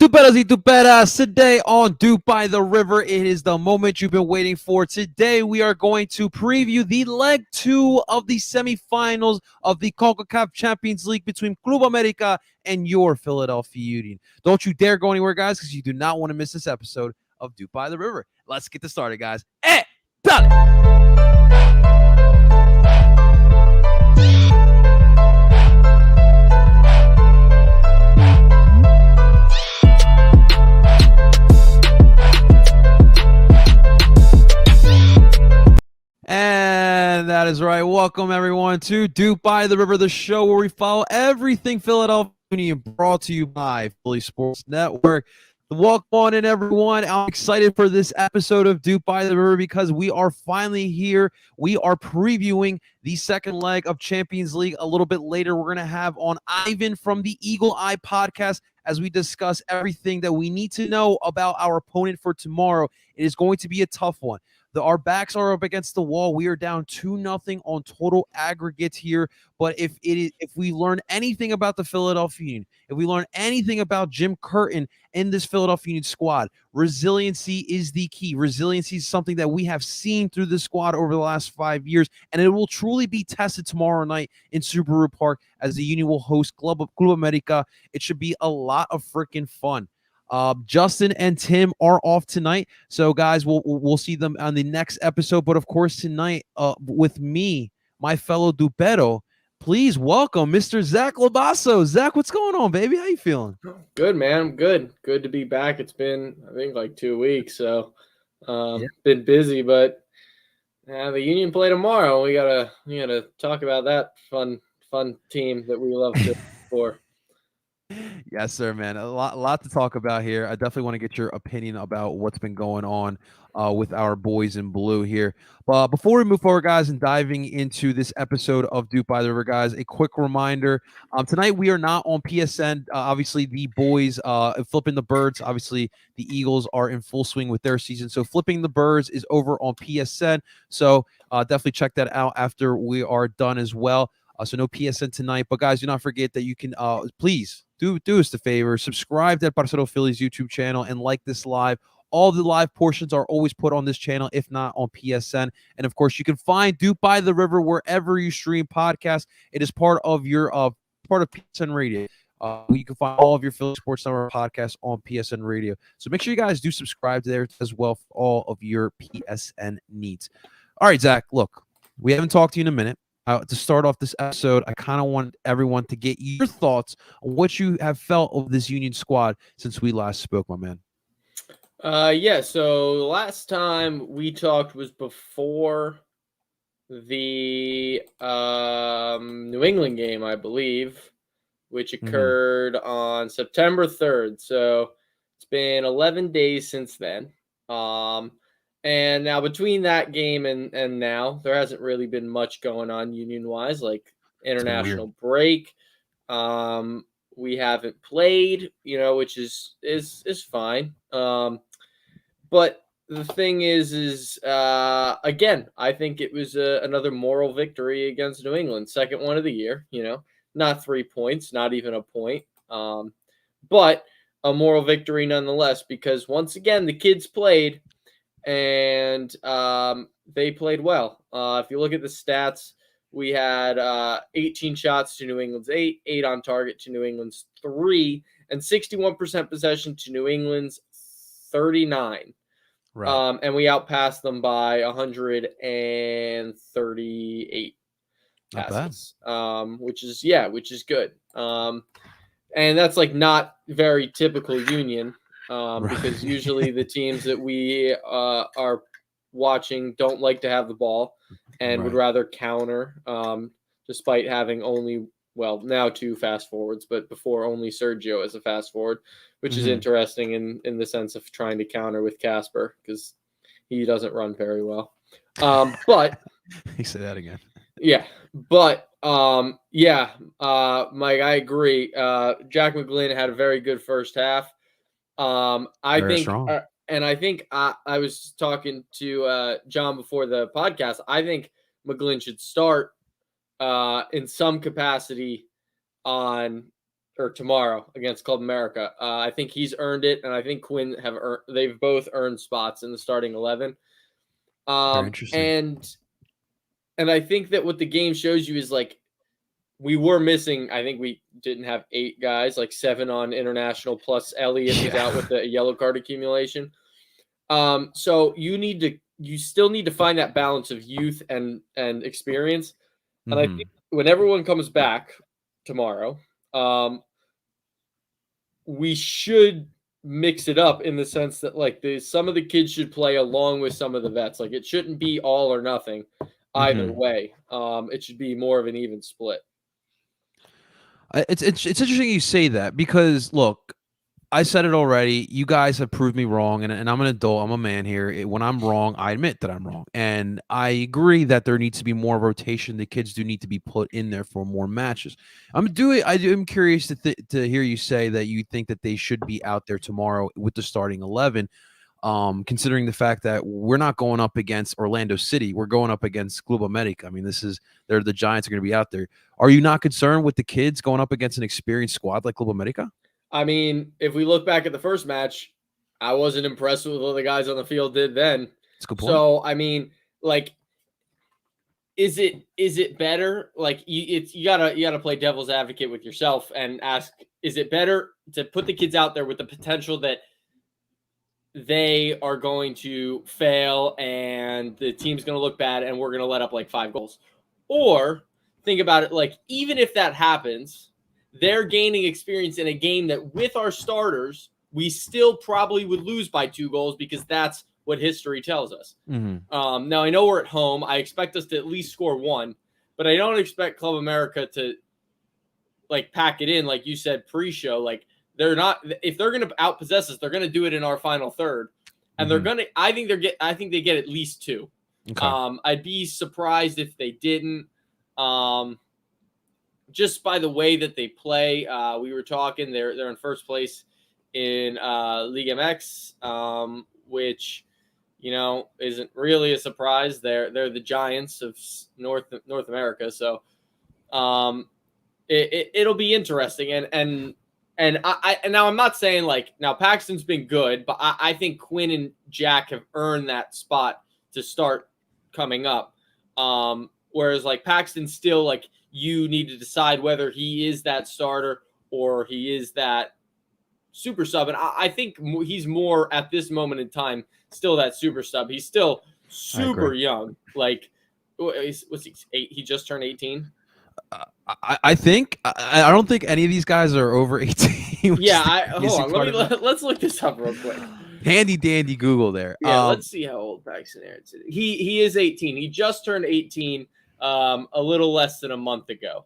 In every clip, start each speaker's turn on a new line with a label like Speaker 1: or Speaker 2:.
Speaker 1: Tuperos y tuperas, today on DOOP by the River, it is the moment you've been waiting for. Today, we are going to preview the leg 2 of the semifinals of the CONCACAF Champions League between Club America and your Philadelphia Union. Don't you dare go anywhere, guys, because you do not want to miss this episode of DOOP by the River. Let's get this started, guys. Dale! And that is right. Welcome, everyone, to DOOP by the River, the show where we follow everything Philadelphia Union, brought to you by Philly Sports Network. Welcome on in, everyone. I'm excited for this episode of DOOP by the River because we are finally here. We are previewing the second leg of Champions League. A little bit later, we're going to have on Ivan from the Eagle Eye podcast as we discuss everything that we need to know about our opponent for tomorrow. It is going to be a tough one. Our backs are up against the wall. We are down 2-0 on total aggregates here. But if we learn anything about the Philadelphia Union, if we learn anything about Jim Curtin in this Philadelphia Union squad, resiliency is the key. Resiliency is something that we have seen through the squad over the last 5 years, and it will truly be tested tomorrow night in Subaru Park as the Union will host Club America. It should be a lot of freaking fun. Justin and Tim are off tonight, so guys, we'll see them on the next episode. But of course, tonight, with me, my fellow Dupero, please welcome Mr. Zach Labasso. Zach, what's going on, baby? How you feeling?
Speaker 2: Good, man. I'm good. Good to be back. It's been, I think, like 2 weeks, so been busy. But the Union play tomorrow. We gotta talk about that fun team that we love to for.
Speaker 1: Yes, sir, man. A lot to talk about here. I definitely want to get your opinion about what's been going on with our boys in blue here. But before we move forward, guys, and diving into this episode of DOOP by the River, guys, a quick reminder. Tonight we are not on PSN. Obviously, the boys flipping the birds. Obviously, the Eagles are in full swing with their season. So flipping the birds is over on PSN. So definitely check that out after we are done as well. So no PSN tonight. But guys, do not forget that you can please do us the favor, subscribe to Parcero Phillies YouTube channel and like this live. All the live portions are always put on this channel, if not on PSN. And of course, you can find DOOP by the River wherever you stream podcasts. It is part of your part of PSN Radio. You can find all of your Philly Sports Network podcasts on PSN Radio. So make sure you guys do subscribe there as well for all of your PSN needs. All right, Zach, look, we haven't talked to you in a minute. To start off this episode, I kind of want everyone to get your thoughts on what you have felt of this Union squad since we last spoke, my man.
Speaker 2: Yeah, so the last time we talked was before the New England game, I believe, which occurred on September 3rd. So it's been 11 days since then. And now between that game and now, there hasn't really been much going on union-wise, like international break. We haven't played, which is fine. But the thing is again, I think it was another moral victory against New England, second one of the year. Not 3 points, not even a point, but a moral victory nonetheless. Because once again, the kids played. And they played well. If you look at the stats, we had 18 shots to New England's 8 on target to New England's 3, and 61% possession to New England's 39.
Speaker 1: Right.
Speaker 2: And we outpassed them by 138 passes, which is good. And that's like not very typical Union. Because usually the teams that we are watching don't like to have the ball and would rather counter, despite having only, now 2 fast forwards, but before only Sergio as a fast forward, which is interesting in the sense of trying to counter with Casper because he doesn't run very well. But
Speaker 1: he said that again.
Speaker 2: Yeah, but Mike, I agree. Jack McGlynn had a very good first half. I think I was talking to John before the podcast. I think McGlynn should start in some capacity on or tomorrow against Club America. I think he's earned it, and I think Quinn they've both earned spots in the starting 11.
Speaker 1: Very interesting.
Speaker 2: And I think that what the game shows you is like we were missing. I think we didn't have 8 guys, like 7 on international plus Elliott was out with the yellow card accumulation. So you still need to find that balance of youth and experience. And I think when everyone comes back tomorrow, we should mix it up in the sense that like some of the kids should play along with some of the vets. Like it shouldn't be all or nothing either way. It should be more of an even split.
Speaker 1: It's interesting you say that because look, I said it already. You guys have proved me wrong, and I'm an adult. I'm a man here. When I'm wrong, I admit that I'm wrong, and I agree that there needs to be more rotation. The kids do need to be put in there for more matches. I'm curious to hear you say that you think that they should be out there tomorrow with the starting 11. Considering the fact that we're not going up against Orlando City, we're going up against Club America. I mean, they're the Giants are going to be out there. Are you not concerned with the kids going up against an experienced squad like Club America?
Speaker 2: I mean, if we look back at the first match, I wasn't impressed with what the guys on the field did then.
Speaker 1: That's a good point.
Speaker 2: So, I mean, like, is it better? Like, you gotta play devil's advocate with yourself and ask: is it better to put the kids out there with the potential that they are going to fail and the team's going to look bad and we're going to let up like 5 goals, or think about it like even if that happens, they're gaining experience in a game that with our starters, we still probably would lose by 2 goals because that's what history tells us. Now, I know we're at home. I expect us to at least score 1, but I don't expect Club America to like pack it in. Like you said, pre-show, like they're not, if they're going to outpossess us, they're going to do it in our final third. And they're going to, I think they get at least 2. Okay. I'd be surprised if they didn't. Just by the way that they play, we were talking. They're in first place in League MX, which isn't really a surprise. They're the Giants of North America, so it'll be interesting. And now I'm not saying like now Paxton's been good, but I think Quinn and Jack have earned that spot to start coming up. Whereas like Paxton still like you need to decide whether he is that starter or he is that super sub. And I think he's more at this moment in time still that super sub. He's still super young. Like what's he 8? He just turned 18.
Speaker 1: I think I don't think any of these guys are over 18.
Speaker 2: Yeah, hold on. Let's look this up real quick.
Speaker 1: Handy dandy Google there.
Speaker 2: Yeah, let's see how old Paxton Aaron's is. He is 18. He just turned 18 a little less than a month ago.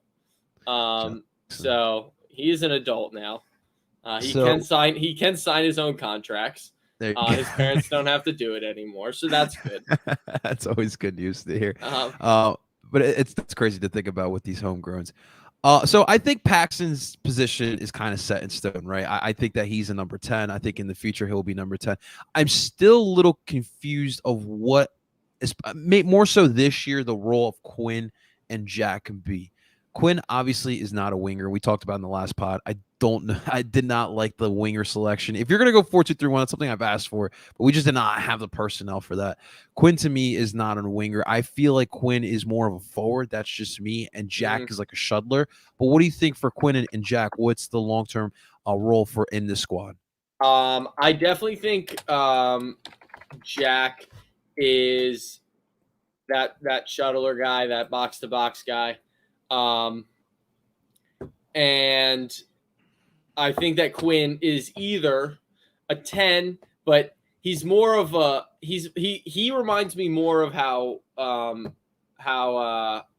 Speaker 2: So he is an adult now. He can sign his own contracts. His parents don't have to do it anymore, so that's good.
Speaker 1: That's always good news to hear. But it's crazy to think about with these homegrowns. So I think Paxton's position is kind of set in stone, right? I think that he's a number 10. I think in the future he'll be number 10. I'm still a little confused of what is more so this year the role of Quinn and Jack can be. Quinn obviously is not a winger. We talked about in the last pod. I don't know. I did not like the winger selection. If you're going to go 4-2-3-1, that's something I've asked for, but we just did not have the personnel for that. Quinn to me is not a winger. I feel like Quinn is more of a forward. That's just me. And Jack is like a shuttler. But what do you think for Quinn and Jack? What's the long-term role for in this squad?
Speaker 2: I definitely think Jack is that shuttler guy, that box-to-box guy. And I think that Quinn is either a 10, but he's more of a he reminds me more of how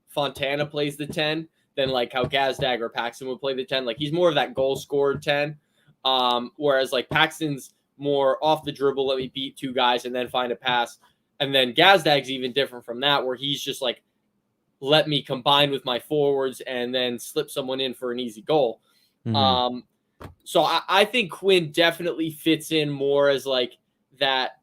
Speaker 2: Fontana plays the 10 than like how Gazdag or Paxton would play the 10. Like he's more of that goal scorer 10. Whereas like Paxton's more off the dribble, let me beat 2 guys and then find a pass. And then Gazdag's even different from that, where he's just like, let me combine with my forwards and then slip someone in for an easy goal. So I think Quinn definitely fits in more as like that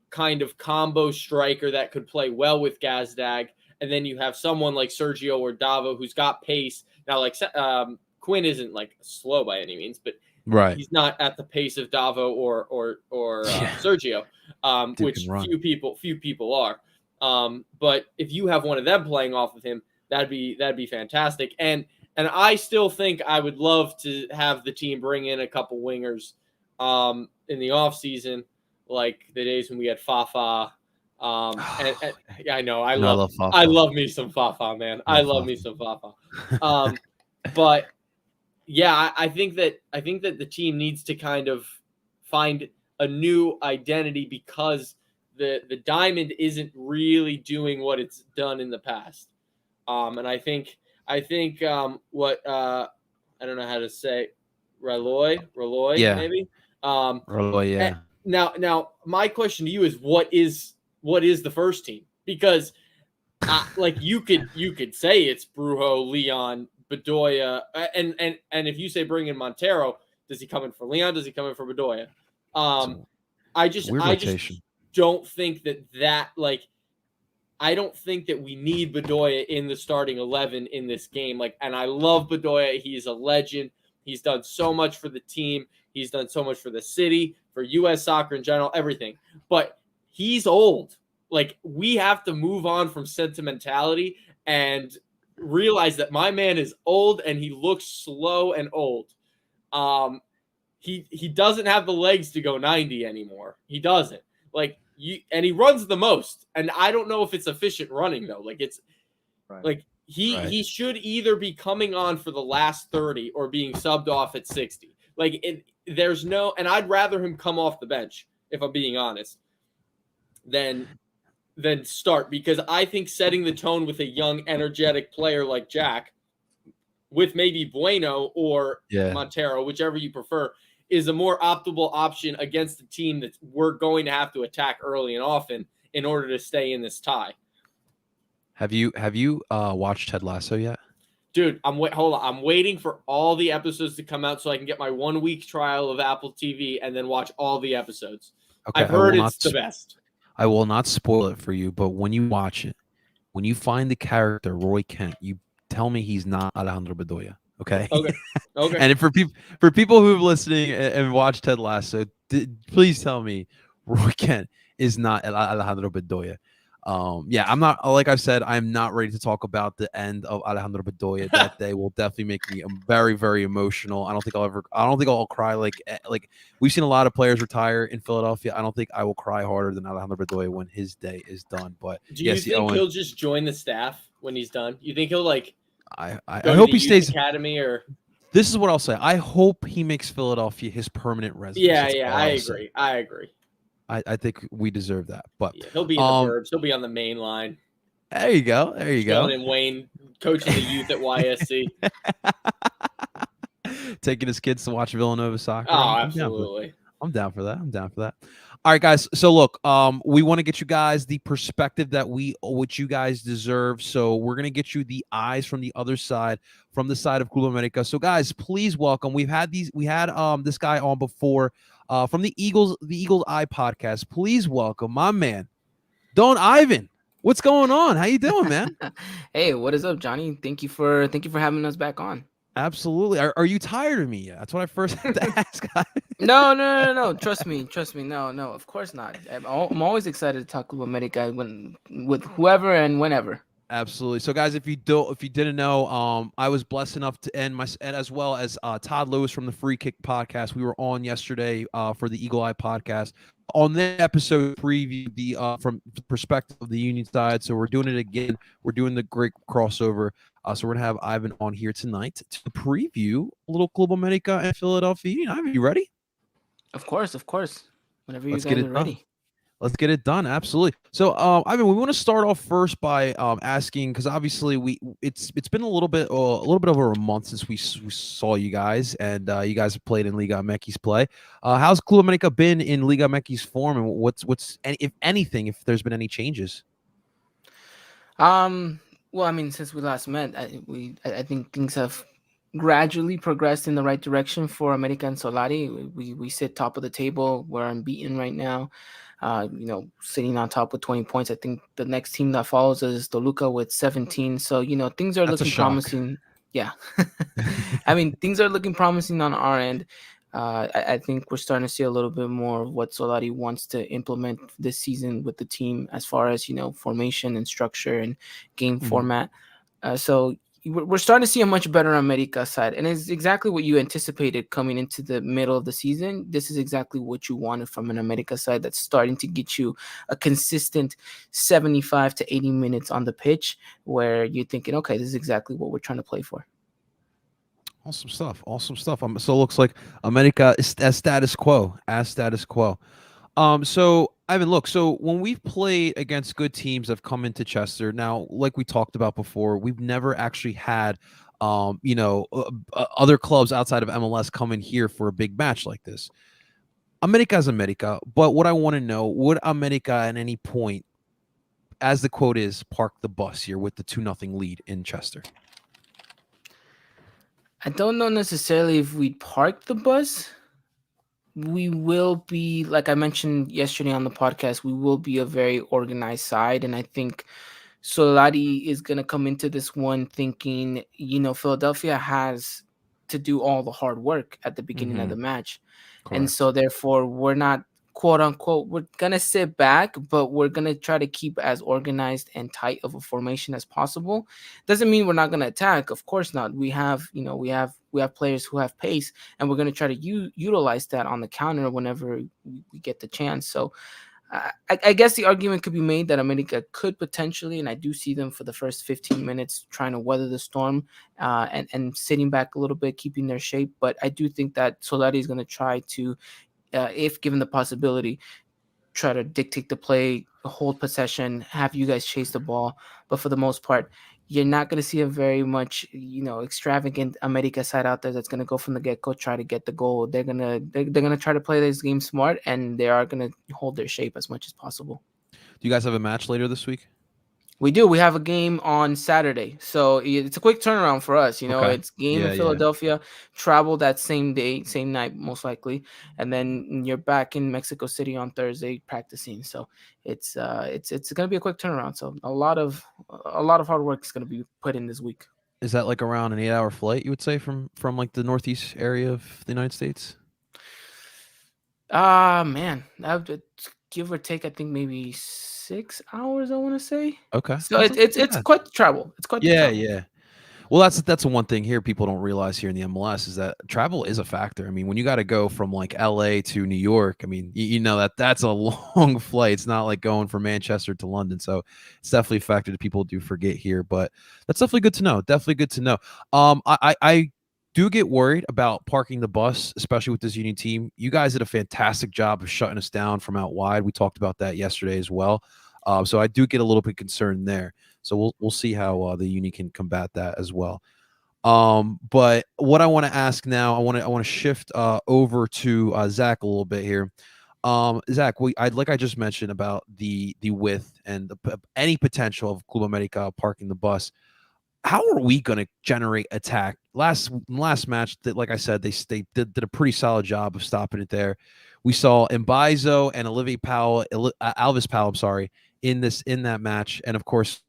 Speaker 2: kind of combo striker that could play well with Gazdag. And then you have someone like Sergio or Davo who's got pace. Now, like Quinn isn't like slow by any means, but
Speaker 1: Right.
Speaker 2: he's not at the pace of Davo or Sergio,
Speaker 1: Dude
Speaker 2: which
Speaker 1: can run.
Speaker 2: few people are. But if you have one of them playing off of him, that'd be fantastic. And I still think I would love to have the team bring in a couple wingers in the offseason, like the days when we had Fafa. And yeah, I know I love me some Fafa, man. I love me some Fafa. But yeah, I think that the team needs to kind of find a new identity because the diamond isn't really doing what it's done in the past. And I think what I don't know how to say, Raloy,
Speaker 1: Yeah.
Speaker 2: maybe.
Speaker 1: Raloy, yeah.
Speaker 2: Now, my question to you is, what is the first team? Because like you could say it's Brujo, Leon, Bedoya, and if you say bring in Montero, does he come in for Leon? Does he come in for Bedoya? I just don't think that like. I don't think that we need Bedoya in the starting 11 in this game. Like, and I love Bedoya. He's a legend. He's done so much for the team. He's done so much for the city, for U.S. soccer in general, everything. But he's old. Like, we have to move on from sentimentality and realize that my man is old and he looks slow and old. He doesn't have the legs to go 90 anymore. He doesn't. Like, and he runs the most, and I don't know if it's efficient running though. Like it's like he should either be coming on for the last 30 or being subbed off at 60. Like there's no, and I'd rather him come off the bench if I'm being honest than start, because I think setting the tone with a young, energetic player like Jack, with maybe Bueno or Montero, whichever you prefer, is a more optimal option against a team that we're going to have to attack early and often in order to stay in this tie.
Speaker 1: Have you watched Ted Lasso yet?
Speaker 2: Dude, I'm waiting for all the episodes to come out so I can get my 1 week trial of Apple TV and then watch all the episodes. Okay, I've heard it's the best.
Speaker 1: I will not spoil it for you, but when you watch it, when you find the character Roy Kent, you tell me he's not Alejandro Bedoya. Okay. And for people who are listening and watch Ted Lasso, please tell me Roy Kent is not Alejandro Bedoya. I'm not, like I said, I'm not ready to talk about the end of Alejandro Bedoya. That day will definitely make me very, very emotional. I don't think I'll cry like we've seen a lot of players retire in Philadelphia. I don't think I will cry harder than Alejandro Bedoya when his day is done. But
Speaker 2: do you think he'll just join the staff when he's done? You think he'll like?
Speaker 1: I hope he stays
Speaker 2: academy, or
Speaker 1: this is what I'll say. I hope he makes Philadelphia his permanent residence.
Speaker 2: I agree.
Speaker 1: I think we deserve that. But
Speaker 2: he'll be in the burbs. He'll be on the main line.
Speaker 1: There you go.
Speaker 2: And Wayne coaching the youth at YSC.
Speaker 1: Taking his kids to watch Villanova soccer.
Speaker 2: Oh, absolutely.
Speaker 1: I'm down for that. All right, guys. So look, we want to get you guys the perspective what you guys deserve. So we're gonna get you the eyes from the other side, from the side of Club America. So guys, please welcome. We had this guy on before, from the Eagles Eye podcast. Please welcome my man, Don Ivan. What's going on? How you doing, man?
Speaker 3: Hey, what is up, Johnny? Thank you for having us back on.
Speaker 1: Absolutely. Are you tired of me yet? That's what I first had to ask.
Speaker 3: No. Trust me. No, of course not. I'm always excited to talk about America with whoever and whenever.
Speaker 1: Absolutely. So, guys, if you didn't know, I was blessed enough to and as well as Todd Lewis from the Free Kick podcast. We were on yesterday for the Eagle Eye podcast. On that episode, preview from the perspective of the Union side. So we're doing it again. We're doing the great crossover. So we're gonna have Ivan on here tonight to preview a little Club America and Philadelphia. Ivan, you ready?
Speaker 3: Of course. Whenever you guys are ready.
Speaker 1: Let's get it done. Absolutely. So, Ivan, we want to start off first by asking, because obviously it's been a little bit over a month since we saw you guys, and you guys have played in Liga MX play. How's Club America been in Liga MX form, and what's if anything, if there's been any changes?
Speaker 3: Well, I mean, since we last met, I think things have gradually progressed in the right direction for America and Solari. We sit top of the table. We're unbeaten right now. Sitting on top with 20 points. I think the next team that follows is Toluca with 17. So, things are looking promising. yeah. I mean, things are looking promising on our end. I think we're starting to see a little bit more of what Solari wants to implement this season with the team, as far as formation and structure and game format. So we're starting to see a much better America side, and it's exactly what you anticipated coming into the middle of the season. This is exactly what you wanted from an America side that's starting to get you a consistent 75 to 80 minutes on the pitch, where you're thinking, okay, this is exactly what we're trying to play for.
Speaker 1: Awesome stuff. Awesome stuff. So it looks like America is as status quo. So Ivan, look. So when we've played against good teams that have come into Chester, now, like we talked about before, we've never actually had, other clubs outside of MLS come in here for a big match like this. America is America, but what I want to know: would America at any point, as the quote is, park the bus here with the 2-0 lead in Chester?
Speaker 3: I don't know necessarily if we'd park the bus. We will be, like I mentioned yesterday on the podcast, we will be a very organized side. And I think Solari is going to come into this one thinking, Philadelphia has to do all the hard work at the beginning of the match.
Speaker 1: Correct.
Speaker 3: And so therefore we're not, quote unquote, we're going to sit back, but we're going to try to keep as organized and tight of a formation as possible. Doesn't mean we're not going to attack. Of course not. We have players who have pace, and we're going to try to utilize that on the counter whenever we get the chance. So I guess the argument could be made that America could potentially, and I do see them for the first 15 minutes trying to weather the storm and sitting back a little bit, keeping their shape. But I do think that Solari is going to try to, if given the possibility, try to dictate the play, hold possession, have you guys chase the ball. But for the most part, you're not going to see a very much, extravagant America side out there that's going to go from the get-go, try to get the goal. They're gonna try to play this game smart, and they are going to hold their shape as much as possible.
Speaker 1: Do you guys have a match later this week?
Speaker 3: We do. We have a game on Saturday, so it's a quick turnaround for us.
Speaker 1: Okay.
Speaker 3: It's game in Philadelphia, travel that same day, same night, most likely, and then you're back in Mexico City on Thursday practicing. So it's going to be a quick turnaround. So a lot of hard work is going to be put in this week.
Speaker 1: Is that like around an 8-hour flight, you would say, from like the northeast area of the United States?
Speaker 3: Man, that would give or take, I think maybe 6 hours, I want to say.
Speaker 1: Okay.
Speaker 3: So it's quite the travel. It's quite the travel.
Speaker 1: Yeah. Well, that's the one thing here people don't realize here in the MLS is that travel is a factor. I mean, when you got to go from like LA to New York, I mean, that's a long flight. It's not like going from Manchester to London. So it's definitely a factor that people do forget here, but that's definitely good to know. Definitely good to know. I do get worried about parking the bus, especially with this Union team. You guys did a fantastic job of shutting us down from out wide. We talked about that yesterday as well. So I do get a little bit concerned there. So we'll see how the Union can combat that as well. But what I want to ask now, I want to shift over to Zach a little bit here. Zach, like I just mentioned about the width and any potential of Club America parking the bus. How are we going to generate attack? Last match, that, like I said, they did a pretty solid job of stopping it there. We saw Mbaizo and Alvis Powell, I'm sorry, in that match, and of course,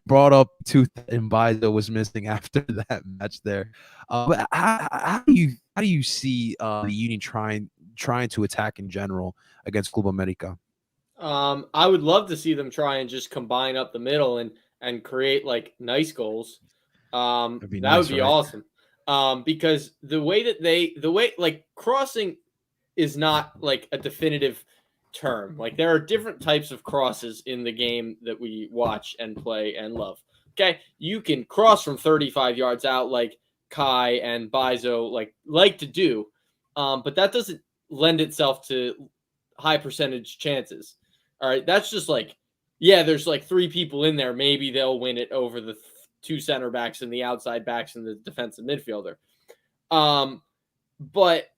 Speaker 1: brought up tooth Mbaizo was missing after that match there. But how do you see the Union trying to attack in general against Club America?
Speaker 2: I would love to see them try and just combine up the middle and create like nice goals. That would be awesome. Because the way like crossing is not like a definitive term. Like there are different types of crosses in the game that we watch and play and love. Okay, you can cross from 35 yards out like Kai and Bizo like to do, but that doesn't lend itself to high percentage chances. All right, that's just like, yeah, there's like 3 people in there. Maybe they'll win it over the 2 center backs and the outside backs and the defensive midfielder. But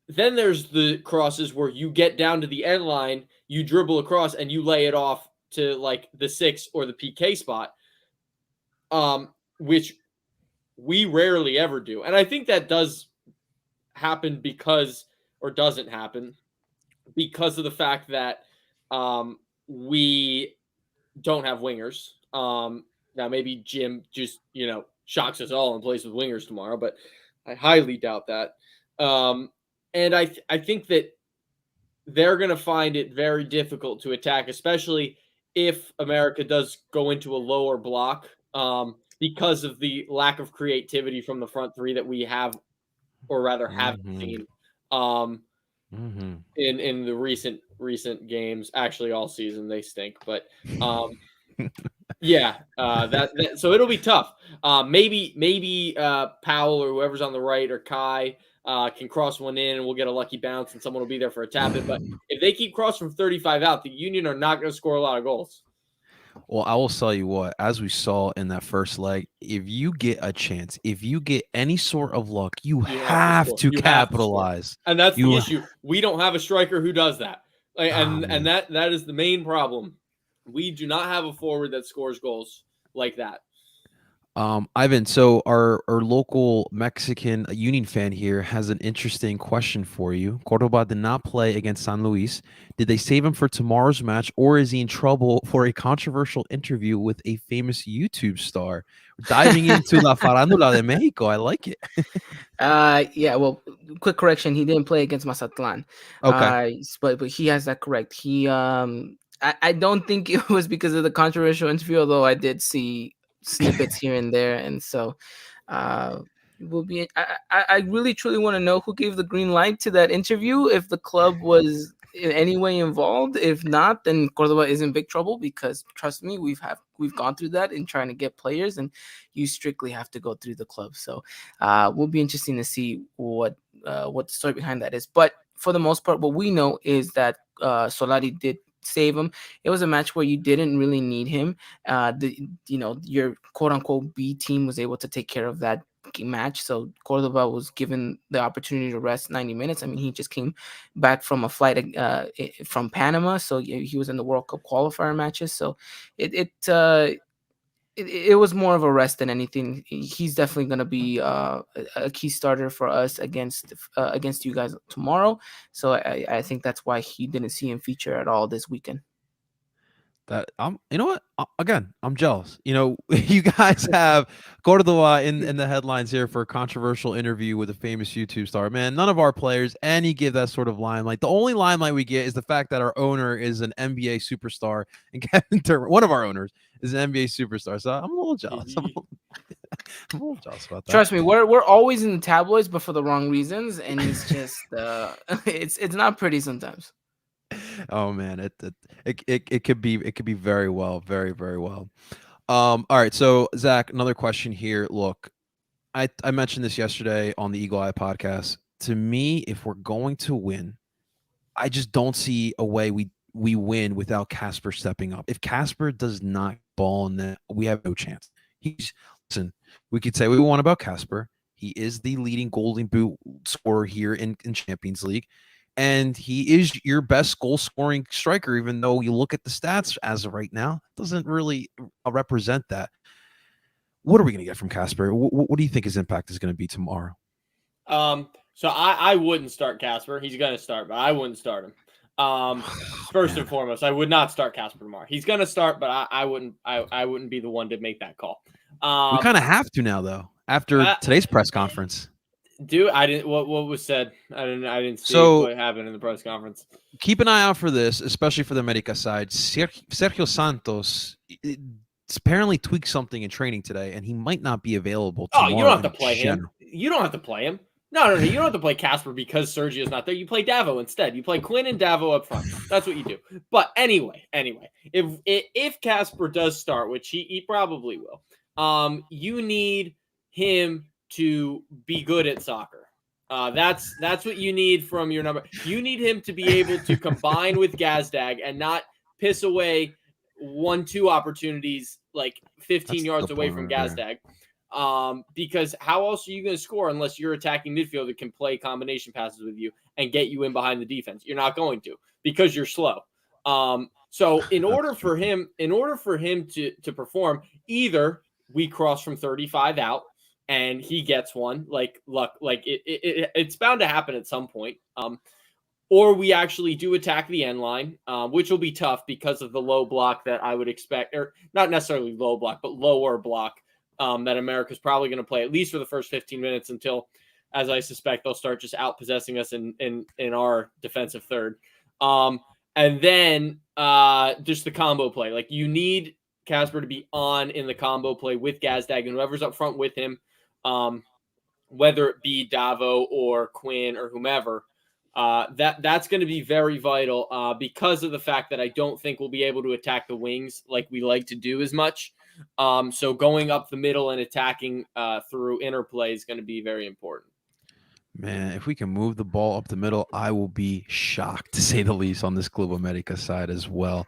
Speaker 2: then there's the crosses where you get down to the end line, you dribble across, and you lay it off to like the 6 or the PK spot, which we rarely ever do. And I think that does happen doesn't happen because of the fact that we don't have wingers. Now maybe Jim just, shocks us all and plays with wingers tomorrow, but I highly doubt that. And I think that they're going to find it very difficult to attack, especially if America does go into a lower block, because of the lack of creativity from the front three that we have, or rather haven't seen in the recent games. Actually, all season they stink, but yeah, so it'll be tough. Maybe Powell or whoever's on the right, or Kai, can cross one in and we'll get a lucky bounce and someone will be there for a tap in. But if they keep crossing from 35 out, the Union are not going to score a lot of goals.
Speaker 1: Well, I will tell you what, as we saw in that first leg, if you get a chance, if you get any sort of luck, you have to capitalize.
Speaker 2: And that's the issue. We don't have a striker who does that. And that is the main problem. We do not have a forward that scores goals like that.
Speaker 1: Ivan, so our local Mexican Union fan here has an interesting question for you. Cordoba did not play against San Luis. Did they save him for tomorrow's match, or is he in trouble for a controversial interview with a famous YouTube star? Diving into La Farándula de Mexico. I like it.
Speaker 3: Yeah, well, quick correction. He didn't play against Mazatlan.
Speaker 1: Okay.
Speaker 3: But he has that correct. He I don't think it was because of the controversial interview, although I did see snippets here and there, and so will be. I really truly want to know who gave the green light to that interview, if the club was in any way involved. If not, then Cordoba is in big trouble, because trust me, we've gone through that in trying to get players, and you strictly have to go through the club. So will be interesting to see what the story behind that is. But for the most part, what we know is that Solari did save him. It was a match where you didn't really need him. Your quote unquote B team was able to take care of that match. So Cordoba was given the opportunity to rest 90 minutes. I mean, he just came back from a flight from Panama, so he was in the World Cup qualifier matches. So it was more of a rest than anything. He's definitely going to be a key starter for us against you guys tomorrow. So I think that's why he didn't see him feature at all this weekend.
Speaker 1: You know what? Again, I'm jealous. You guys have Cordoba in the headlines here for a controversial interview with a famous YouTube star. Man, none of our players any give that sort of limelight. The only limelight we get is the fact that our owner is an NBA superstar, and Kevin Turner, one of our owners, is an NBA superstar. So I'm a little jealous. I'm a little jealous about that.
Speaker 3: Trust me, we're always in the tabloids, but for the wrong reasons, and it's just it's not pretty sometimes.
Speaker 1: Oh man, it could be very well, very, very well. All right, so Zach, another question here. Look, I mentioned this yesterday on the Eagle Eye podcast. To me, if we're going to win, I just don't see a way we win without Casper stepping up. If Casper does not ball in that, we have no chance. Listen, we could say what we want about Casper. He is the leading Golden Boot scorer here in Champions League. And he is your best goal-scoring striker, even though you look at the stats as of right now, it doesn't really represent that. What are we going to get from Casper? What do you think his impact is going to be tomorrow?
Speaker 2: So I wouldn't start Casper. He's going to start, but I wouldn't start him. First and foremost, I would not start Casper tomorrow. He's going to start, but I wouldn't be the one to make that call.
Speaker 1: We kind of have to now, though, after today's press conference.
Speaker 2: Dude, I didn't. What was said? I didn't see what happened in the press conference.
Speaker 1: Keep an eye out for this, especially for the America side. Sergio Santos apparently tweaked something in training today, and he might not be available tomorrow.
Speaker 2: Oh, you don't have to play him. You don't have to play him. No. You don't have to play Casper because Sergio's not there. You play Davo instead. You play Quinn and Davo up front. That's what you do. But anyway, if Casper does start, which he probably will, you need him to be good at soccer. That's what you need from your number. You need him to be able to combine with Gazdag and not piss away 1-2 opportunities like 15 yards away from Gazdag. Because how else are you going to score unless your attacking midfielder can play combination passes with you and get you in behind the defense? You're not going to, because you're slow. So in order for him to perform, either we cross from 35 out and he gets one, it's bound to happen at some point. Or we actually do attack the end line, which will be tough because of the low block that I would expect, or not necessarily low block, but lower block that America's probably going to play at least for the first 15 minutes until, as I suspect, they'll start just out-possessing us in our defensive third. And then just the combo play. Like, you need Casper to be on in the combo play with Gazdag and whoever's up front with him, whether it be Davo or Quinn or whomever. That's going to be very vital because of the fact that I don't think we'll be able to attack the wings like we like to do as much. So going up the middle and attacking through interplay is going to be very important.
Speaker 1: Man, if we can move the ball up the middle, I will be shocked, to say the least, on this Club America side as well.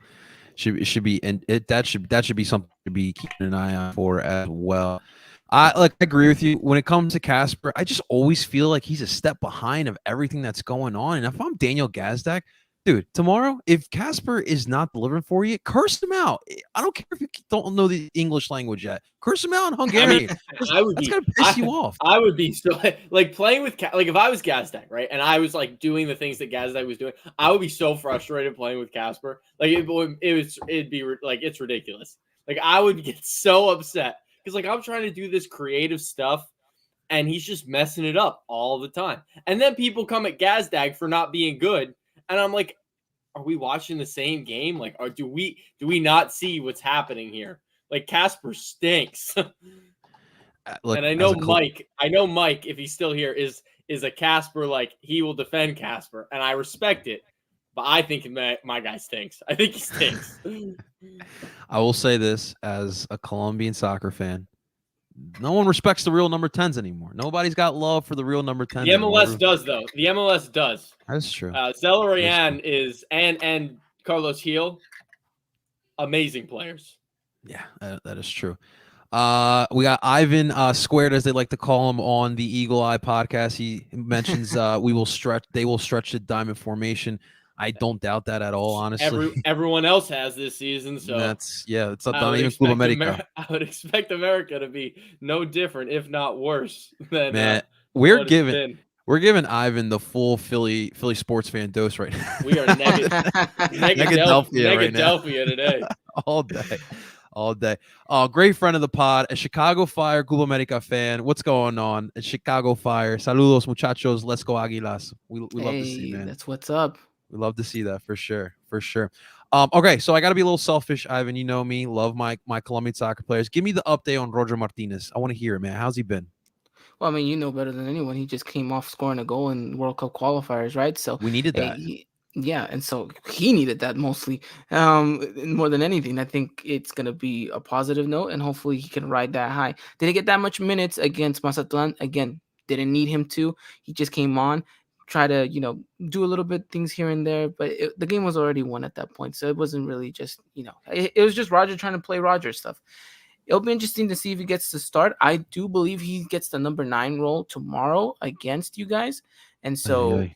Speaker 1: It should be, and that should be something to be keeping an eye out for as well. I agree with you. When it comes to Casper, I just always feel like he's a step behind of everything that's going on. And if I'm Daniel Gazdag, dude, tomorrow, if Casper is not delivering for you, curse him out. I don't care if you don't know the English language yet. Curse him out in Hungarian. That's gonna piss you off.
Speaker 2: I would be so like playing with like if I was Gazdag, right, and I was like doing the things that Gazdag was doing, I would be so frustrated playing with Casper. Like it'd be like it's ridiculous. Like I would get so upset because like I'm trying to do this creative stuff, and he's just messing it up all the time. And then people come at Gazdag for not being good. And I'm like, are we watching the same game? Like, or do we not see what's happening here? Like, Casper stinks.
Speaker 1: Look,
Speaker 2: and I know Mike, if he's still here, is a Casper, like, he will defend Casper. And I respect it. But I think my guy stinks. I think he stinks.
Speaker 1: I will say this as a Colombian soccer fan. No one respects the real number 10s anymore. Nobody's got love for the real number 10s.
Speaker 2: The MLS does, though. The MLS does.
Speaker 1: That's true.
Speaker 2: Zelarayan is and Carlos Gil, amazing players.
Speaker 1: Yeah, that is true. We got Ivan Squared, as they like to call him, on the Eagle Eye podcast. He mentions they will stretch the diamond formation. I don't doubt that at all, honestly.
Speaker 2: Everyone else has this season, so
Speaker 1: it's not even Club America.
Speaker 2: I would expect America to be no different, if not worse. Than,
Speaker 1: Man, we're giving Ivan the full Philly sports fan dose right now.
Speaker 2: We are Negadelphia today.
Speaker 1: all day. Great friend of the pod, a Chicago Fire Club America fan. What's going on? A Chicago Fire. Saludos, muchachos. Let's go Águilas. We love to see, man.
Speaker 3: That's what's up.
Speaker 1: We love to see that for sure. Okay, so I got to be a little selfish, Ivan. You know me. Love my Colombian soccer players. Give me the update on Roger Martinez. I want to hear it, man. How's he been?
Speaker 3: Well, I mean, you know better than anyone. He just came off scoring a goal in World Cup qualifiers, right? So
Speaker 1: we needed that.
Speaker 3: And so he needed that mostly, more than anything. I think it's going to be a positive note, and hopefully he can ride that high. Didn't get that much minutes against Mazatlan. Again, didn't need him to. He just came on, try to, do a little bit things here and there, but the game was already won at that point. So it wasn't really just, it was just Roger trying to play Roger stuff. It'll be interesting to see if he gets to start. I do believe he gets the number 9 role tomorrow against you guys. And so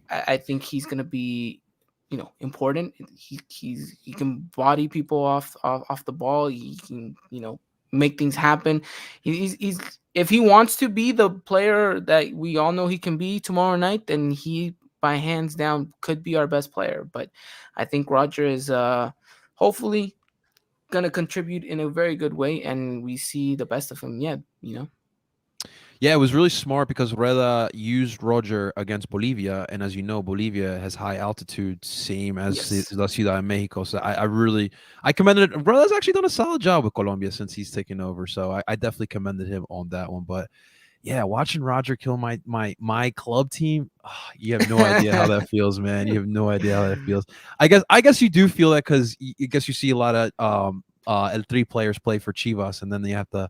Speaker 3: I think he's going to be, important. He can body people off the ball. He can, make things happen. He's if he wants to be the player that we all know he can be tomorrow night, then he, by hands down, could be our best player. But I think Roger is hopefully going to contribute in a very good way, and we see the best of him yet,
Speaker 1: Yeah, it was really smart because Reda used Roger against Bolivia, and as you know, Bolivia has high altitude, same as La Ciudad de Mexico. So I commended it. Reda's actually done a solid job with Colombia since he's taken over, so I definitely commended him on that one. But yeah, watching Roger kill my club team, you have no idea how that feels, man. You have no idea how that feels. I guess you do feel that because I guess you see a lot of L3 players play for Chivas, and then they have to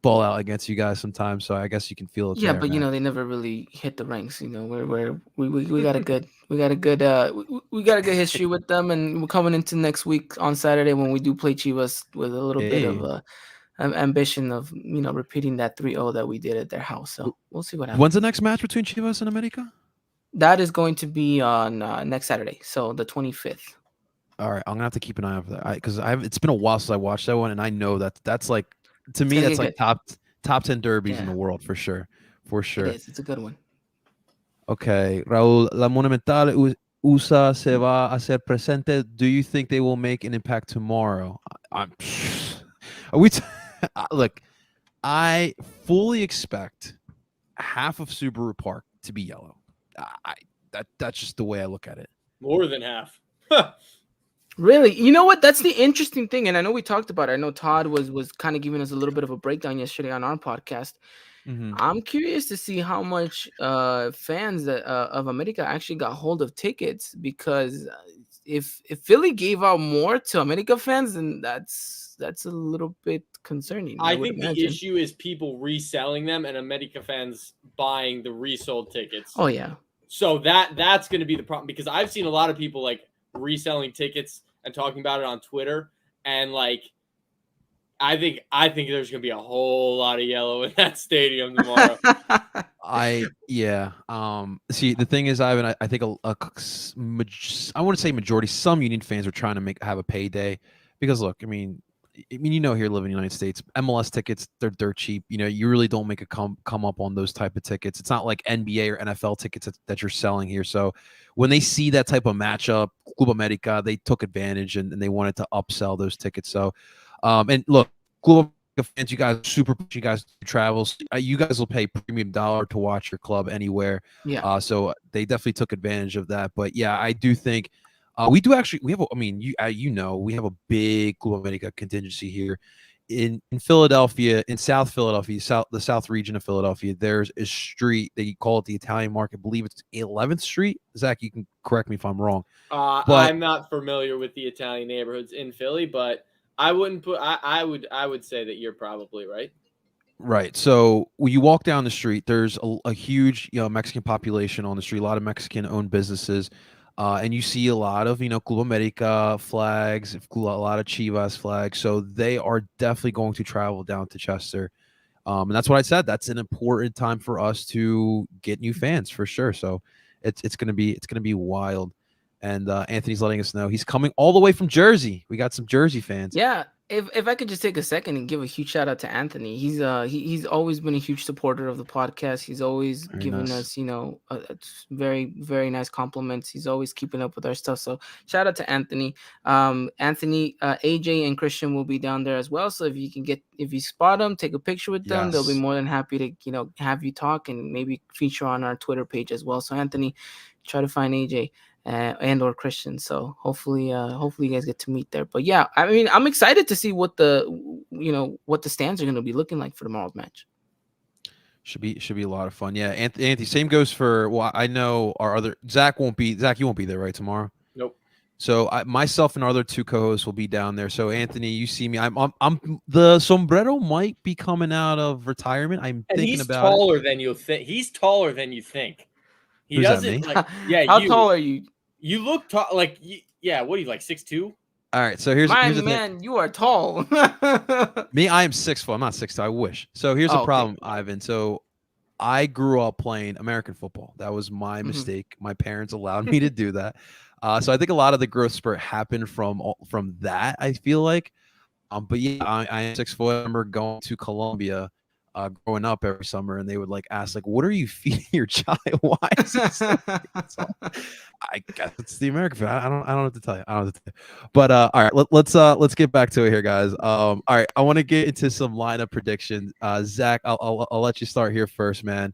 Speaker 1: ball out against you guys sometimes. So I guess you can feel it.
Speaker 3: Yeah, but they never really hit the ranks. We got a good we got a good history with them, and we're coming into next week on Saturday when we do play Chivas with a little bit of ambition of repeating that 3-0 that we did at their house. So we'll see what happens.
Speaker 1: When's the next match between Chivas and America?
Speaker 3: That is going to be on next Saturday, so the 25th.
Speaker 1: All right, I'm gonna have to keep an eye out for that because it's been a while since I watched that one, and I know that's like, to me, that's like top 10 derbies in the world for sure. It is. It's
Speaker 3: a good one.
Speaker 1: Okay, Raúl, La Monumental USA se va a hacer presente. Do you think they will make an impact tomorrow? Look, I fully expect half of Subaru Park to be yellow. That's just the way I look at it.
Speaker 2: More than half.
Speaker 3: Really? You know what? That's the interesting thing. And I know we talked about it. I know Todd was kind of giving us a little bit of a breakdown yesterday on our podcast.
Speaker 1: Mm-hmm.
Speaker 3: I'm curious to see how much fans that, of America actually got hold of tickets, because if Philly gave out more to America fans, then that's a little bit concerning. I would
Speaker 2: think
Speaker 3: imagine.
Speaker 2: the issue is people reselling them and America fans buying the resold tickets.
Speaker 3: Oh yeah.
Speaker 2: So that's going to be the problem, because I've seen a lot of people like reselling tickets and talking about it on Twitter, and like I think there's going to be a whole lot of yellow in that stadium tomorrow.
Speaker 1: See, the thing is, Ivan, I think I want to say majority, some Union fans are trying to have a payday, because look, I mean, here living in the United States, MLS tickets, they're dirt cheap. You really don't make a come up on those type of tickets. It's not like NBA or NFL tickets that you're selling here. So when they see that type of matchup, Club America, they took advantage and they wanted to upsell those tickets. So, and look, Club fans, you guys you guys do travels. You guys will pay premium dollar to watch your club anywhere.
Speaker 3: Yeah.
Speaker 1: So they definitely took advantage of that. But yeah, I do think we have we have a big Club America contingency here in Philadelphia, in South Philadelphia, the South region of Philadelphia. There's a street, they call it the Italian Market. I believe it's 11th Street. Zach, you can correct me if I'm wrong.
Speaker 2: But I'm not familiar with the Italian neighborhoods in Philly, but I wouldn't put. I would say that you're probably right.
Speaker 1: Right. So when you walk down the street, there's a huge Mexican population on the street. A lot of Mexican-owned businesses, and you see a lot of Club America flags, a lot of Chivas flags. So they are definitely going to travel down to Chester, and that's what I said. That's an important time for us to get new fans for sure. So it's gonna be wild. And Anthony's letting us know he's coming all the way from Jersey. We got some Jersey fans.
Speaker 3: Yeah. If I could just take a second and give a huge shout out to Anthony. He's always been a huge supporter of the podcast. He's always given us, very, very nice compliments. He's always keeping up with our stuff. So shout out to Anthony. Anthony, AJ and Christian will be down there as well. So if you spot them, take a picture with them. They'll be more than happy to, have you talk and maybe feature on our Twitter page as well. So Anthony, try to find AJ. And or Christian, so hopefully you guys get to meet there. But yeah, I mean, I'm excited to see what the stands are going to be looking like for tomorrow's match.
Speaker 1: Should be a lot of fun. Yeah, Anthony. Same goes for. Well, I know our other Zach won't be. Zach, you won't be there, right, tomorrow?
Speaker 2: Nope.
Speaker 1: So myself and our other two co-hosts will be down there. So Anthony, you see me. I'm the sombrero might be coming out of retirement. I'm thinking about.
Speaker 2: He's taller than you think. He's taller than you think. He
Speaker 1: Who's
Speaker 2: doesn't like. Yeah.
Speaker 3: How tall are you?
Speaker 2: You look tall, like yeah. What are you, like 6'2"?
Speaker 1: All right, so here's the thing.
Speaker 3: You are tall.
Speaker 1: Me, I am 6'4". I'm not 6'2". I wish. So here's the problem, Ivan. So I grew up playing American football. That was my mistake. My parents allowed me to do that. So I think a lot of the growth spurt happened from that. I feel like, but yeah, I am 6'4". I remember going to Colombia. Growing up every summer, and they would ask what are you feeding your child? Why is this? I guess it's the American food. I don't know what to tell you. But all right, let's get back to it here, guys. All right, I want to get into some lineup predictions. Zach, I'll let you start here first, man.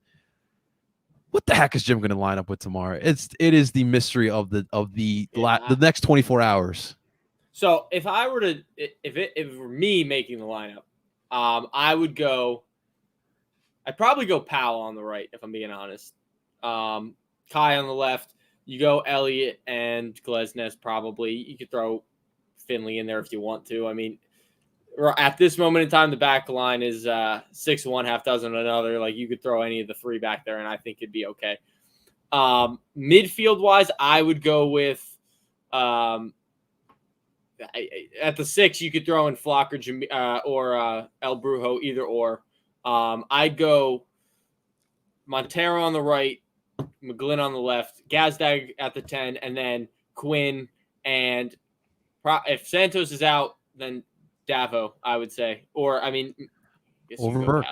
Speaker 1: What the heck is Jim going to line up with tomorrow? It is the mystery of the next 24 hours.
Speaker 2: So if I were to, if it were me making the lineup, I'd probably go Powell on the right, if I'm being honest. Kai on the left. You go Elliott and Glesnes probably. You could throw Finley in there if you want to. I mean, at this moment in time, the back line is 6-1, half dozen another. You could throw any of the three back there, and I think it'd be okay. Midfield-wise, I would go with at the 6, you could throw in Flock or El Brujo, either or. I'd go Montero on the right, McGlynn on the left, Gazdag at the 10, and then Quinn. And if Santos is out, then Davo, I would say. Or, I mean,
Speaker 1: over Burke.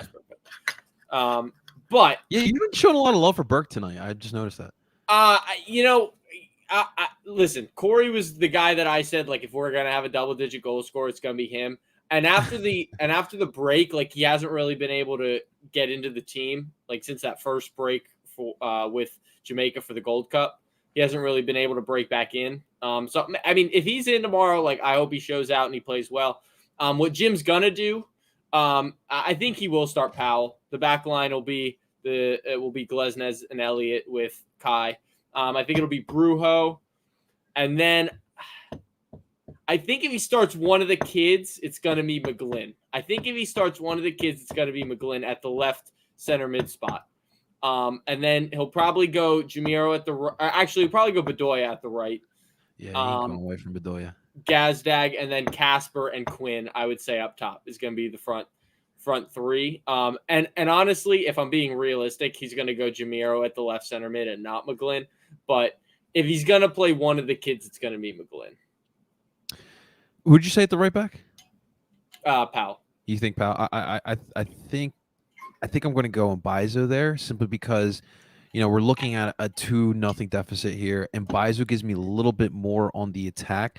Speaker 2: But
Speaker 1: yeah, you've been showing a lot of love for Burke tonight. I just noticed that.
Speaker 2: Listen, Corey was the guy that I said, if we're going to have a double-digit goal scorer, it's going to be him. And after the break, like he hasn't really been able to get into the team, like since that first break for with Jamaica for the Gold Cup. He hasn't really been able to break back in. So I mean, if he's in tomorrow, like I hope he shows out and he plays well. What Jim's gonna do, I think he will start Powell. The back line will be Glesnes and Elliott with Kai. I think it'll be Brujo, and then I think if he starts one of the kids, it's gonna be McGlynn. I think if he starts one of the kids, it's gonna be McGlynn at the left center mid spot. And then he'll probably go Jamiro at the actually he'll probably go Bedoya at the right.
Speaker 1: Yeah, he ain't going away from Bedoya.
Speaker 2: Gazdag, and then Casper and Quinn, I would say up top is going to be the front three. And honestly, if I'm being realistic, he's going to go Jamiro at the left center mid and not McGlynn. But if he's going to play one of the kids, it's going to be McGlynn.
Speaker 1: Who'd you say at the right back?
Speaker 2: Powell.
Speaker 1: You think Powell? I think I'm going to go Mbaizo there simply because, we're looking at a 2-0 deficit here, and Mbaizo gives me a little bit more on the attack.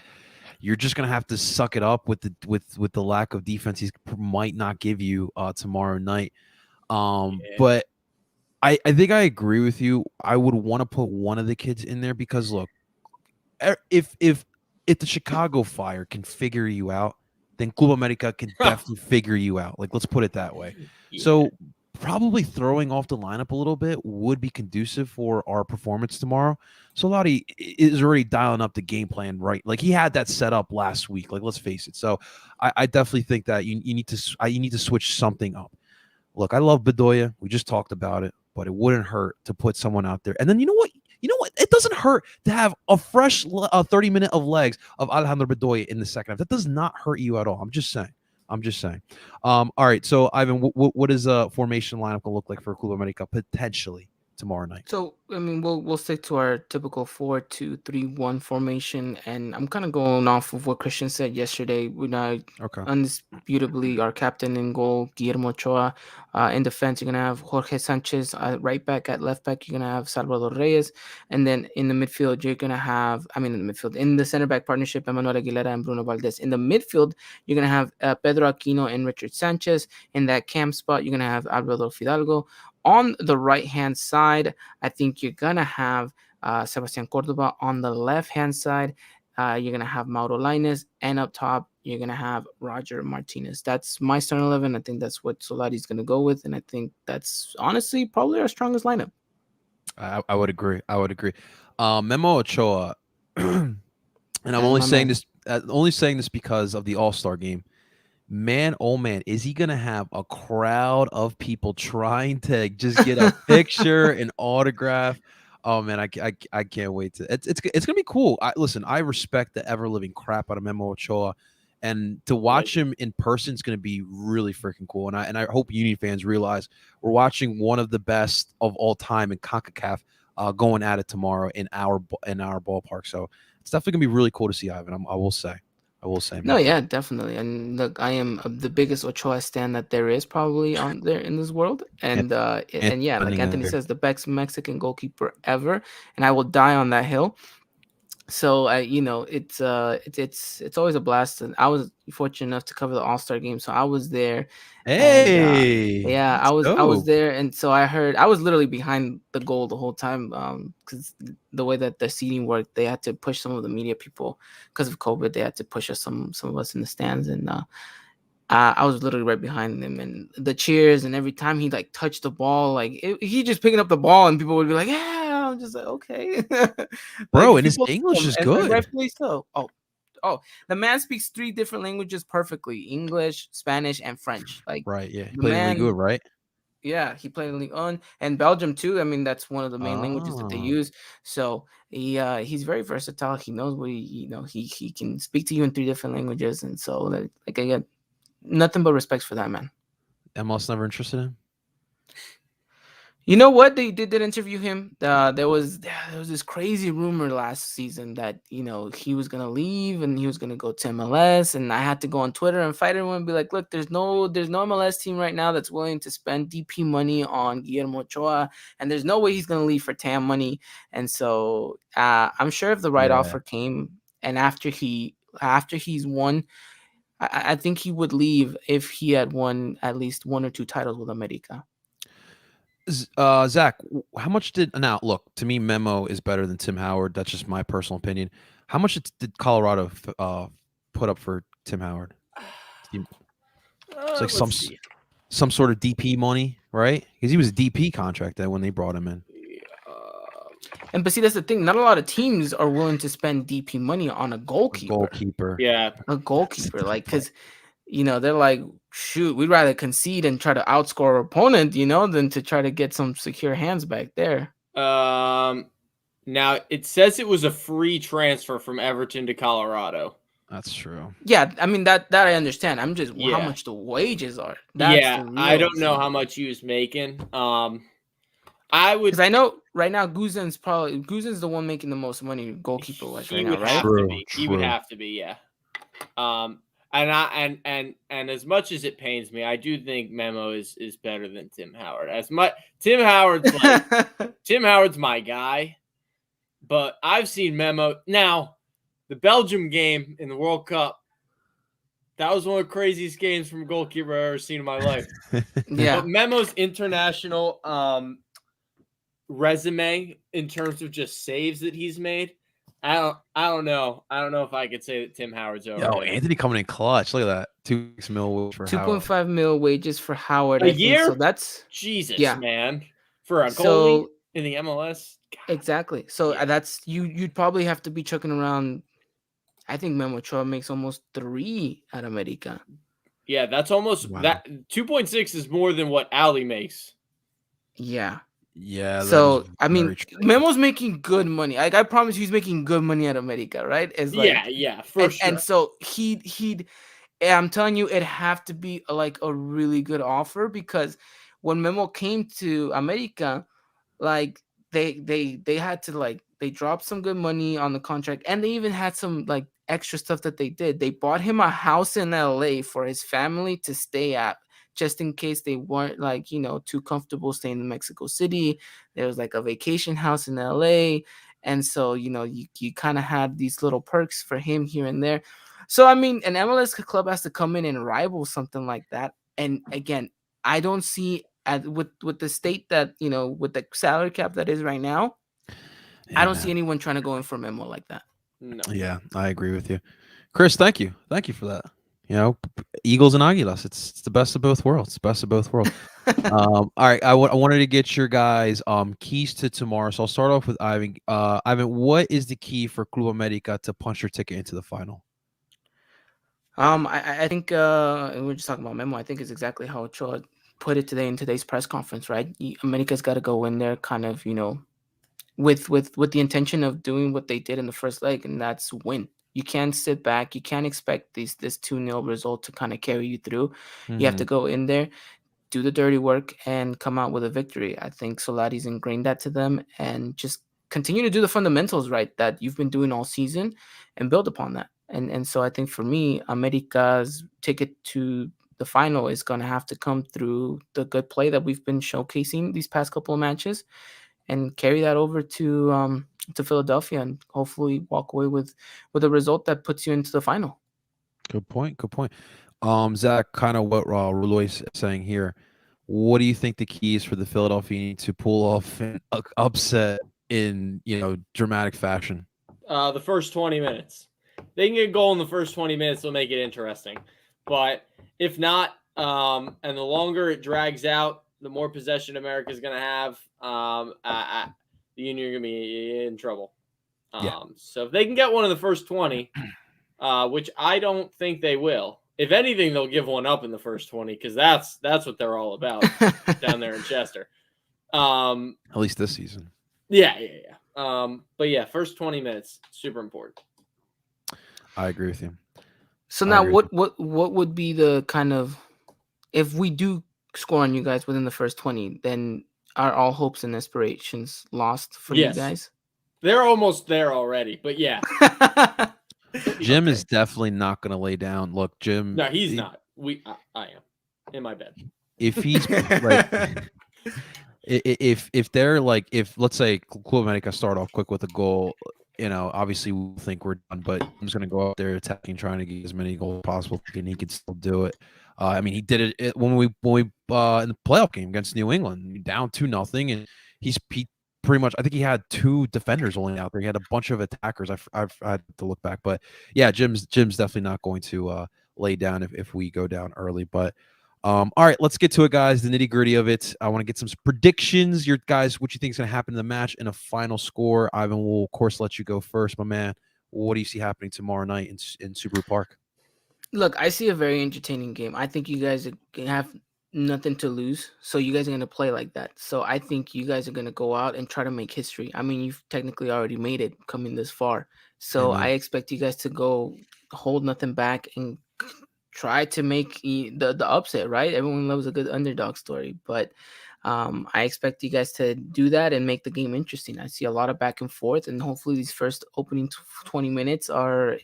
Speaker 1: You're just going to have to suck it up with the lack of defense he might not give you tomorrow night. But I think I agree with you. I would want to put one of the kids in there because look, if the Chicago Fire can figure you out, then Club America can definitely figure you out. Like, let's put it that way. Yeah. So probably throwing off the lineup a little bit would be conducive for our performance tomorrow. Solari is already dialing up the game plan, right? Like he had that set up last week. Like, let's face it. So I definitely think that you need to switch something up. Look, I love Bedoya. We just talked about it, but it wouldn't hurt to put someone out there. And then you know what? It doesn't hurt to have a fresh 30-minute of legs of Alejandro Bedoya in the second half. That does not hurt you at all. I'm just saying. All right. So, Ivan, what is a formation lineup going to look like for Club America potentially tomorrow night?
Speaker 3: So, I mean, we'll stick to our typical 4-2-3-1 formation, and I'm kind of going off of what Christian said yesterday. Undisputably our captain in goal, Guillermo Ochoa. In defense, you're gonna have Jorge Sanchez. Right back, at left back, you're gonna have Salvador Reyes, and then in the midfield, you're gonna have. In the center back partnership, Emmanuel Aguilera and Bruno Valdez. In the midfield, you're gonna have Pedro Aquino and Richard Sanchez. In that cam spot, you're gonna have Alvaro Fidalgo. On the right-hand side, I think you're going to have Sebastian Cordoba. On the left-hand side, you're going to have Mauro Lainez. And up top, you're going to have Roger Martinez. That's my starting 11. I think that's what Solari's going to go with. And I think that's honestly probably our strongest lineup.
Speaker 1: I would agree. Memo Ochoa, and I'm only saying this because of the All-Star game. Man, oh man, is he gonna have a crowd of people trying to just get a picture, an autograph? Oh man, I can't wait to. It's gonna be cool. I respect the ever living crap out of Memo Ochoa, and to watch him in person is gonna be really freaking cool. And I hope Union fans realize we're watching one of the best of all time in CONCACAF going at it tomorrow in our ballpark. So it's definitely gonna be really cool to see, Ivan. I will say.
Speaker 3: No, yeah, definitely. And look, I am the biggest Ochoa stan that there is probably on there in this world. And yeah, like Anthony says, the best Mexican goalkeeper ever. And I will die on that hill. So it's always a blast. And I was fortunate enough to cover the All-Star game, so I was there.
Speaker 1: Hey,
Speaker 3: and, I was there, and so I was literally behind the goal the whole time. Because the way that the seating worked, they had to push some of the media people because of COVID. They had to push us some of us in the stands, and I was literally right behind him, and the cheers, and every time he like touched the ball, he just picking up the ball, and people would be like, "Yeah." I'm just like, okay,
Speaker 1: bro. And his English is good.
Speaker 3: Rightfully so. Oh, the man speaks 3 different languages perfectly: English, Spanish, and French.
Speaker 1: Right, yeah. He played in Ligue 1, right?
Speaker 3: Yeah, he played in Ligue 1 and Belgium too. I mean, that's one of the main languages that they use. So he's very versatile. He knows what he can speak to you in 3 different languages, and so like I get nothing but respect for that man.
Speaker 1: MLS never interested in him?
Speaker 3: You know what? They did interview him. There was this crazy rumor last season that he was gonna leave and he was gonna go to MLS. And I had to go on Twitter and fight everyone and be like, look, there's no MLS team right now that's willing to spend DP money on Guillermo Ochoa, and there's no way he's gonna leave for TAM money. And so I'm sure if the right offer came, and after he's won, I think he would leave if he had won at least 1 or 2 titles with America.
Speaker 1: Zach, how much did now look to me? Memo is better than Tim Howard. That's just my personal opinion. How much did Colorado put up for Tim Howard? It's like some sort of DP money, right? Because he was a DP contract then when they brought him in.
Speaker 3: And but see, that's the thing. Not a lot of teams are willing to spend DP money on a goalkeeper.
Speaker 2: Yeah,
Speaker 3: a goalkeeper, like because they're like, shoot, we'd rather concede and try to outscore our opponent, than to try to get some secure hands back there.
Speaker 2: Now it says it was a free transfer from Everton to Colorado.
Speaker 1: That's true.
Speaker 3: Yeah, I mean that I understand. I'm just how much the wages are.
Speaker 2: I don't know how much he was making. I would,
Speaker 3: because I know right now Guzen's the one making the most money goalkeeper wise right now, right?
Speaker 1: True.
Speaker 2: He would have to be, yeah. And as much as it pains me, I do think Memo is better than Tim Howard. Tim Howard's my guy, but I've seen Memo now. The Belgium game in the World Cup, that was one of the craziest games from a goalkeeper I've ever seen in my life.
Speaker 3: Yeah,
Speaker 2: but Memo's international resume in terms of just saves that he's made, I don't know if I could say that Tim Howard's over.
Speaker 1: Yo, Anthony coming in clutch. Look at that. 2 mil for
Speaker 3: 2.5 mil wages for Howard
Speaker 2: a year.
Speaker 3: So that's
Speaker 2: Jesus, man, for a goalie in the MLS. God.
Speaker 3: Exactly. So that's you'd probably have to be chucking around. I think Memo Ochoa makes almost 3 at America.
Speaker 2: Yeah, that's almost that 2.6 is more than what Ali makes.
Speaker 3: Yeah.
Speaker 1: Yeah.
Speaker 3: So I mean, Memo's making good money. Like, I promise you, he's making good money at America, right? It's like,
Speaker 2: yeah, for sure.
Speaker 3: And so he'd. I'm telling you, it'd have to be like a really good offer, because when Memo came to America, like they had to, like, they dropped some good money on the contract, and they even had some like extra stuff that they did. They bought him a house in LA for his family to stay at, just in case they weren't like, too comfortable staying in Mexico City. There was like a vacation house in LA. And so, you kind of had these little perks for him here and there. So, I mean, an MLS club has to come in and rival something like that. And again, I don't see with the state that, with the salary cap that is right now, I don't see anyone trying to go in for Memo like that.
Speaker 2: No.
Speaker 1: Yeah, I agree with you. Chris, thank you. Thank you for that. Eagles and Águilas. It's the best of both worlds. All right, I wanted to get your guys keys to tomorrow. So I'll start off with Ivan. Ivan, what is the key for Club America to punch your ticket into the final?
Speaker 3: I think we're just talking about Memo. I think it's exactly how Ochoa put it today in today's press conference, right? America's got to go in there kind of, with the intention of doing what they did in the first leg, and that's win. You can't sit back. You can't expect this 2-0 result to kind of carry you through. Mm-hmm. You have to go in there, do the dirty work, and come out with a victory. I think Solari's ingrained that to them, and just continue to do the fundamentals right that you've been doing all season and build upon that. And so I think for me, America's ticket to the final is going to have to come through the good play that we've been showcasing these past couple of matches, and carry that over to Philadelphia, and hopefully walk away with a result that puts you into the final.
Speaker 1: Good point. Zach, kind of what Ruloy's saying here. What do you think the key is for the Philadelphia to pull off an upset in dramatic fashion?
Speaker 2: The first 20 minutes. They can get a goal in the first 20 minutes, they'll make it interesting. But if not, and the longer it drags out, the more possession America's going to have. The Union are going to be in trouble. So if they can get one in the first 20, which I don't think they will. If anything, they'll give one up in the first 20, because that's what they're all about down there in Chester.
Speaker 1: At least this season.
Speaker 2: Yeah. But yeah, first 20 minutes, super important.
Speaker 1: I agree with you.
Speaker 3: So now, what would be the kind of, if we do score on you guys within the first 20, then are all hopes and aspirations lost for you guys?
Speaker 2: They're almost there already, but yeah.
Speaker 1: Jim is definitely not going to lay down. Look, Jim.
Speaker 2: No, he's not. I am in my bed.
Speaker 1: If he's like, if they're like, if let's say Club America start off quick with a goal, obviously we think we're done, but I'm just going to go out there attacking, trying to get as many goals as possible, and he can still do it. I mean, he did it when we in the playoff game against New England, down 2-0, and he pretty much. I think he had 2 defenders only out there. He had a bunch of attackers. I've had to look back, but yeah, Jim's definitely not going to lay down if we go down early. But all right, let's get to it, guys. The nitty gritty of it. I want to get some predictions. Your guys, what you think is going to happen in the match and a final score. Ivan will, of course, let you go first, my man. What do you see happening tomorrow night in Subaru Park?
Speaker 3: Look, I see a very entertaining game. I think you guys have nothing to lose, so you guys are going to play like that. So I think you guys are going to go out and try to make history. I mean, you've technically already made it coming this far. So
Speaker 1: Amen.
Speaker 3: I expect you guys to go hold nothing back and try to make the upset, right? Everyone loves a good underdog story, but I expect you guys to do that and make the game interesting. I see a lot of back and forth, and hopefully these first opening 20 minutes are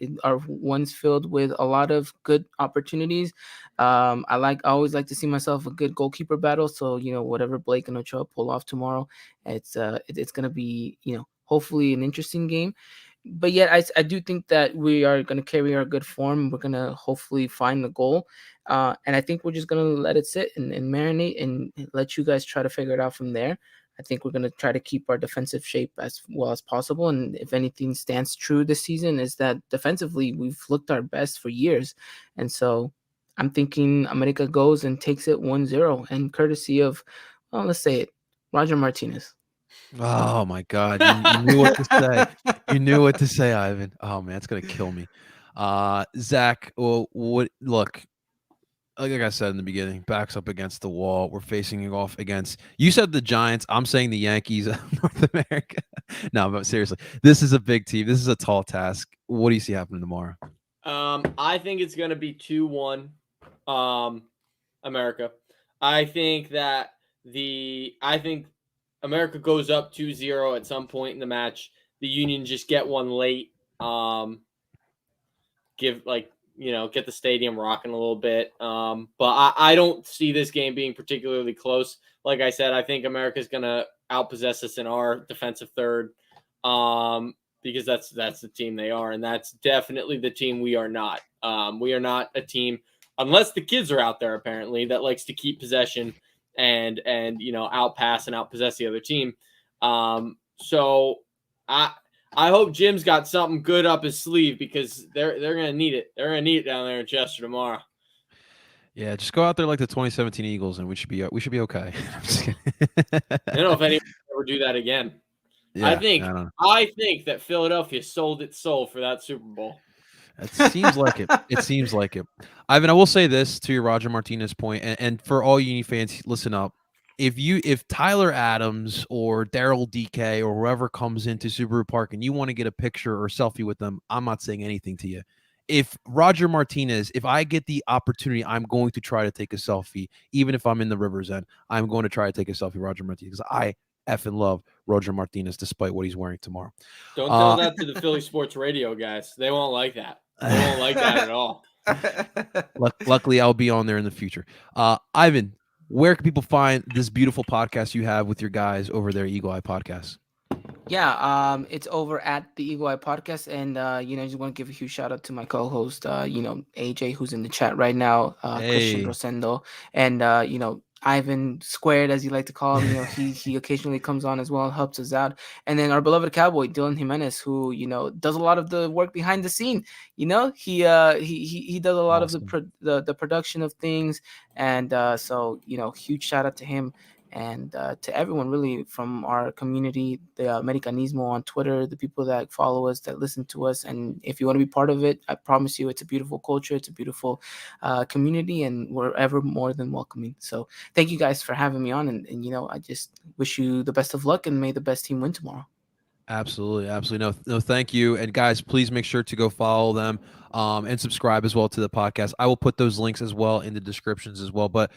Speaker 3: ones filled with a lot of good opportunities. I always like to see myself a good goalkeeper battle. So whatever Blake and Ochoa pull off tomorrow, it's gonna be hopefully an interesting game. But yet I do think that we are going to carry our good form. We're going to hopefully find the goal. And I think we're just going to let it sit and marinate and let you guys try to figure it out from there. I think we're going to try to keep our defensive shape as well as possible. And if anything stands true this season is that defensively, we've looked our best for years. And so I'm thinking America goes and takes it 1-0 and courtesy of, well, let's say it, Roger Martinez.
Speaker 1: Oh my God! You knew what to say. You knew what to say, Ivan. Oh man, it's gonna kill me. Zach, well, what? Look, like I said in the beginning, backs up against the wall. We're facing off against. You said the Giants. I'm saying the Yankees of North America. No, but seriously, this is a big team. This is a tall task. What do you see happening tomorrow?
Speaker 2: I think it's gonna be 2-1, America. I think America goes up 2-0 at some point in the match. The Union just get one late. Get the stadium rocking a little bit. But I don't see this game being particularly close. Like I said, I think America's gonna outpossess us in our defensive third. Because that's the team they are, and that's definitely the team we are not. We are not a team, unless the kids are out there apparently, that likes to keep possession and outpass and outpossess the other team. So I hope Jim's got something good up his sleeve because they're gonna need it. They're gonna need it down there in Chester tomorrow.
Speaker 1: Yeah, just go out there like the 2017 Eagles, and we should be okay.
Speaker 2: I don't know if anyone will ever do that again.
Speaker 1: Yeah,
Speaker 2: I think that Philadelphia sold its soul for that Super Bowl.
Speaker 1: It seems like it. It seems like it. Ivan, I will say this to your Roger Martinez point, and for all Uni fans, listen up. If Tyler Adams or Daryl DK or whoever comes into Subaru Park and you want to get a picture or selfie with them, I'm not saying anything to you. If Roger Martinez, if I get the opportunity, I'm going to try to take a selfie, even if I'm in the Rivers End. I'm going to try to take a selfie, Roger Martinez, because I effing love Roger Martinez, despite what he's wearing tomorrow.
Speaker 2: Don't tell that to the Philly Sports Radio guys. They won't like that. They won't like that at all.
Speaker 1: Luckily, I'll be on there in the future. Ivan, where can people find this beautiful podcast you have with your guys over there, Eagle Eye Podcast?
Speaker 3: Yeah, it's over at the Eagle Eye Podcast, and I just want to give a huge shout out to my co-host, AJ, who's in the chat right now, Christian Rosendo, and Ivan Squared, as you like to call him. He occasionally comes on as well and helps us out, and then our beloved cowboy Dylan Jimenez, who does a lot of the work behind the scene. He does a lot
Speaker 1: Awesome.
Speaker 3: of the production of things, and so huge shout out to him. And to everyone really from our community, the Americanismo on Twitter, the people that follow us, that listen to us. And if you want to be part of it, I promise you it's a beautiful culture. It's a beautiful community, and we're ever more than welcoming. So thank you guys for having me on. And I just wish you the best of luck and may the best team win tomorrow.
Speaker 1: Absolutely. No, thank you. And guys, please make sure to go follow them and subscribe as well to the podcast. I will put those links as well in the descriptions as well. But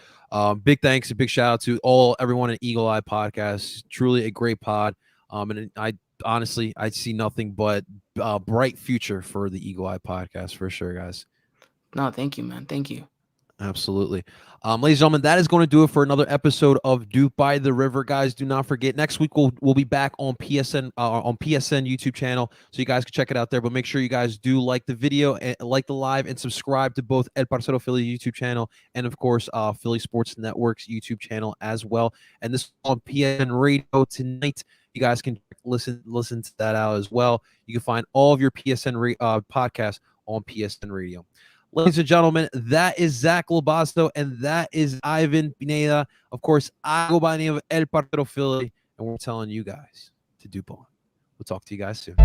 Speaker 1: big thanks and big shout out to everyone at Eagle Eye Podcast. Truly a great pod. And I honestly see nothing but bright future for the Eagle Eye Podcast for sure, guys.
Speaker 3: No, thank you, man. Thank you.
Speaker 1: Absolutely. Ladies and gentlemen, that is going to do it for another episode of Duke by the River. Guys, do not forget, next week we'll be back on PSN YouTube channel, so you guys can check it out there. But make sure you guys do like the video, and like the live, and subscribe to both El Parcero Philly YouTube channel and, of course, Philly Sports Network's YouTube channel as well. And this is on PSN Radio tonight. You guys can listen to that out as well. You can find all of your PSN podcasts on PSN Radio. Ladies and gentlemen, that is Zach Lobasto, and that is Ivan Pineda. Of course, I go by the name of El Parcero Philly, and we're telling you guys to do on. We'll talk to you guys soon.